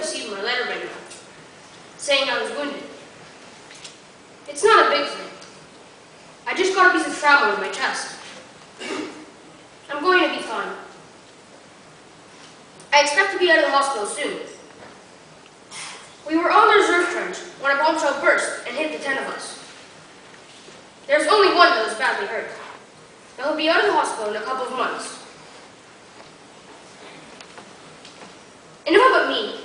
received my letter by now, saying I was wounded. It's not a big thing. I just got a piece of shrapnel in my chest. I'm going to be fine. I expect to be out of the hospital soon. We were on the reserve trench when a bomb shell burst and hit the 10 of us. There's only one that was badly hurt. He'll be out of the hospital in a couple of months. Enough about me.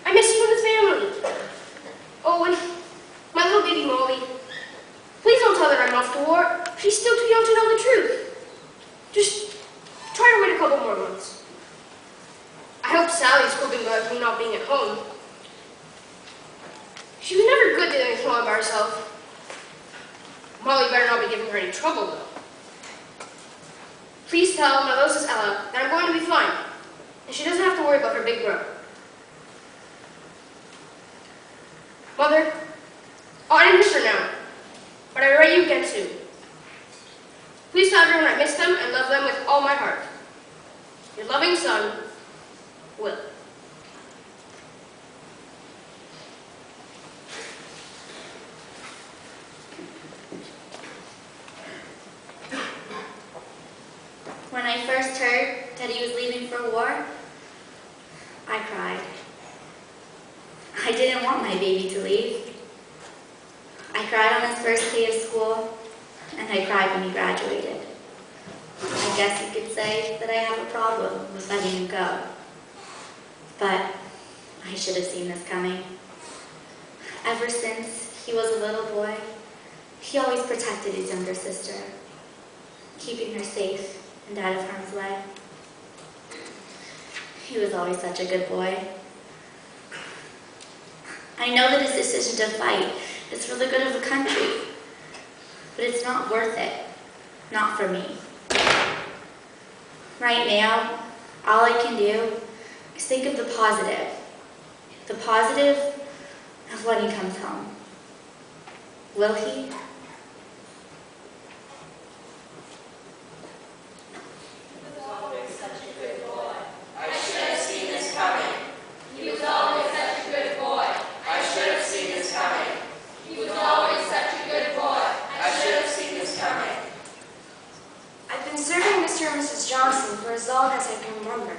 I miss you and the family. Oh, and my little baby Molly. Please don't tell her I'm off to war. She's still too young to know the truth. Just try to wait a couple more months. I hope Sally's coping well with me not being at home. She was never good doing anything all by herself. Molly better not be giving her any trouble, though. Please tell my little sis Ella that I'm going to be fine, and she doesn't have to worry about her big bro. Mother, I didn't miss her now, but I write you again soon. Please tell everyone I miss them and love them with all my heart. Your loving son, Will. When I first heard that he was leaving for war, I cried. I didn't want my baby to leave. I cried on his first day of school, and I cried when he graduated. I guess you could say that I have a problem with letting him go. But I should have seen this coming. Ever since he was a little boy, he always protected his younger sister, keeping her safe and out of harm's way. He was always such a good boy. I know that his decision to fight is for the good of the country, but it's not worth it. Not for me. Right now, all I can do is think of the positive. The positive of when he comes home. Will he? For as long as I can remember,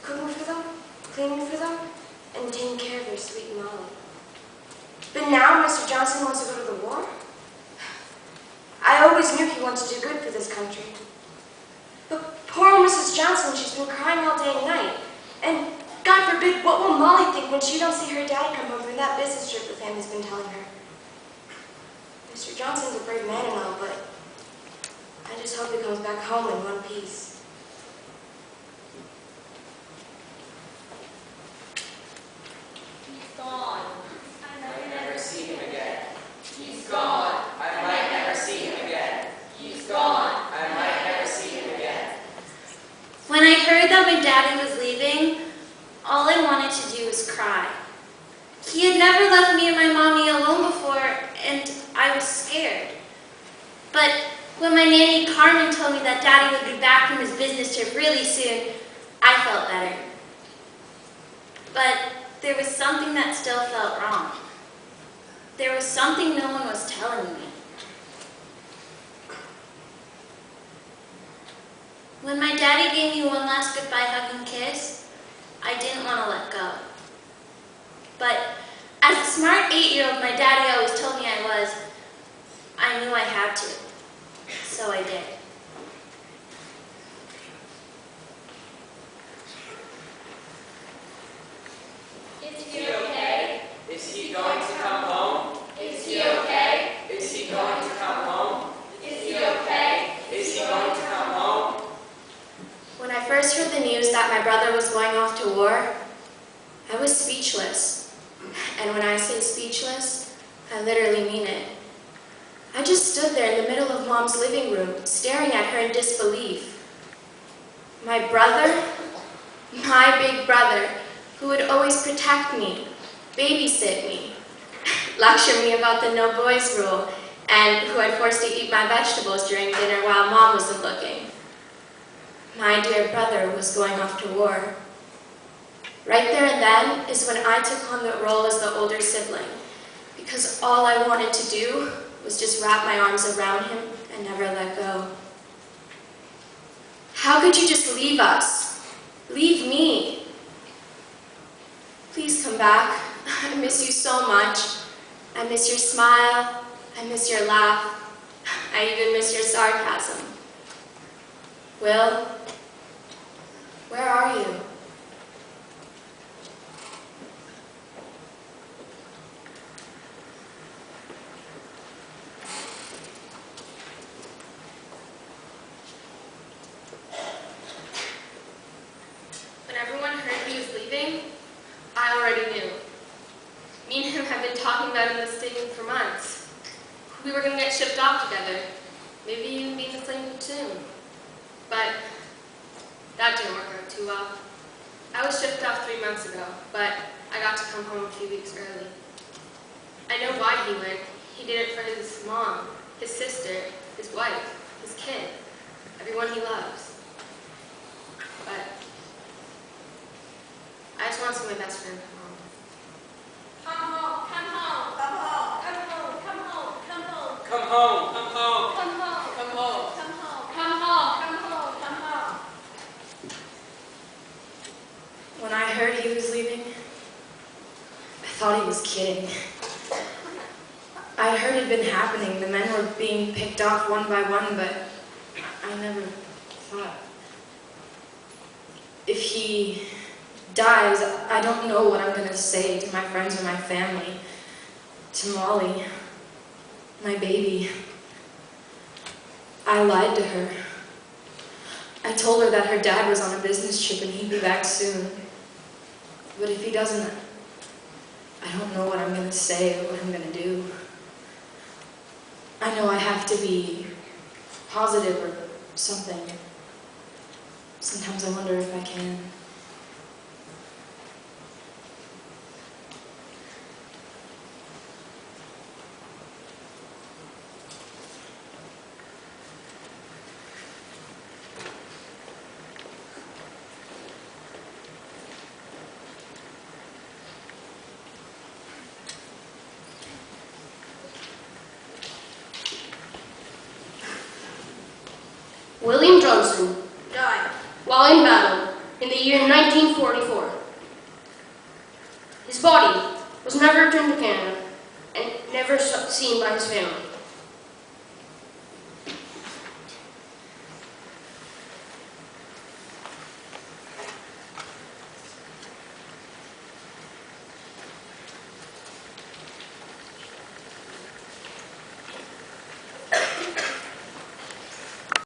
cooking for them, cleaning for them, and taking care of their sweet Molly. But now Mr. Johnson wants to go to the war? I always knew he wanted to do good for this country. But poor old Mrs. Johnson, she's been crying all day and night. And God forbid, what will Molly think when she don't see her daddy come home from that business trip the family's been telling her? Mr. Johnson's a brave man and all, but I just hope he comes back home in one piece. Gone. I might never see him again. He's gone. I might never see him again. He's gone. I might never see him again. When I heard that my daddy was leaving, all I wanted to do was cry. He had never left me and my mommy alone before, and I was scared. But when my nanny Carmen told me that daddy would be back from his business trip really soon, I felt better. But there was something that still felt wrong. There was something no one was telling me. When my daddy gave me one last goodbye hug and kiss, I didn't want to let go. But as a smart 8-year-old my daddy always told me I was, I knew I had to. So I did. Is he okay? Is he going to come home? Is he okay? Is he going to come home? Is he okay? Is he going to come home? When I first heard the news that my brother was going off to war, I was speechless. And when I say speechless, I literally mean it. I just stood there in the middle of Mom's living room, staring at her in disbelief. My brother, my big brother, who would always protect me, babysit me, lecture me about the no boys rule, and who I'd forced to eat my vegetables during dinner while Mom wasn't looking. My dear brother was going off to war. Right there and then is when I took on the role as the older sibling, because all I wanted to do was just wrap my arms around him and never let go. How could you just leave us? Leave me? Please come back. I miss you so much. I miss your smile. I miss your laugh. I even miss your sarcasm. Will, where are you? When everyone heard he was leaving, I already knew. Me and him had been talking about enlisting for months. We were going to get shipped off together, maybe even be in the same platoon. But that didn't work out too well. I was shipped off 3 months ago, but I got to come home a few weeks early. I know why he went. He did it for his mom, his sister, his wife, his kid, everyone he loves. But I just want to see my best friend come home. Come home, come home, come home, come home, come home, come home. Come home, come home. Come home, Come home. come home, come home, come home, come home. When I heard he was leaving, I thought he was kidding. I heard it had been happening. The men were being picked off one by one, but I never thought. If he dies, I don't know what I'm going to say to my friends or my family, to Molly, my baby. I lied to her. I told her that her dad was on a business trip and he'd be back soon. But if he doesn't, I don't know what I'm going to say or what I'm going to do. I know I have to be positive or something. Sometimes I wonder if I can. William Johnson Died. while in battle in the year 1944. His body was never returned to Canada and never seen by his family.